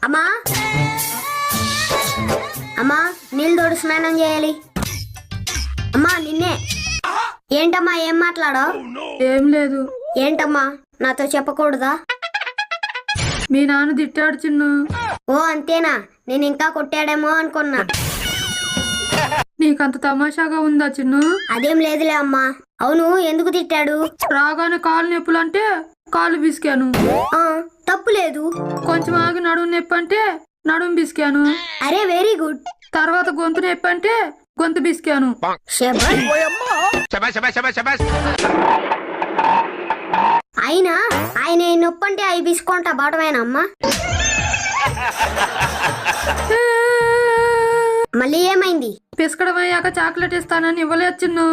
అమ్మా అమ్మా నీళ్ళు తోడు స్నానం చేయాలి. అమ్మా నిన్నే. ఏంటమ్మా ఏం మాట్లాడో? ఏం లేదు. ఏంటమ్మా నాతో చెప్పకూడదా? మీ నాన్న తిట్టాడు చిన్ను. ఓ అంతేనా? నేను ఇంకా కొట్టాడేమో అనుకున్నా. నీకంత తమాషాగా ఉందా చిన్ను? అదేం లేదులే అమ్మా. అవును ఎందుకు తిట్టాడు? రాగానే కాలు నొప్పులంటే కాలు బిసికాను. తప్పు లేదు. కొంచెం ఆగి నడుము నొప్పి అంటే నడుము బిసికాను. అరే వెరీ గుడ్. తర్వాత గొంతు నొప్పి అంటే గొంతు బిసికాను. అయినా ఆయన నొప్పి అంటే అవి బిసుకుంటా బాటమేనమ్మా. మళ్ళీ ఏమైంది? పిసకడం అయ్యాక చాక్లెట్ ఇస్తానని ఇవ్వలేదు చిన్ను.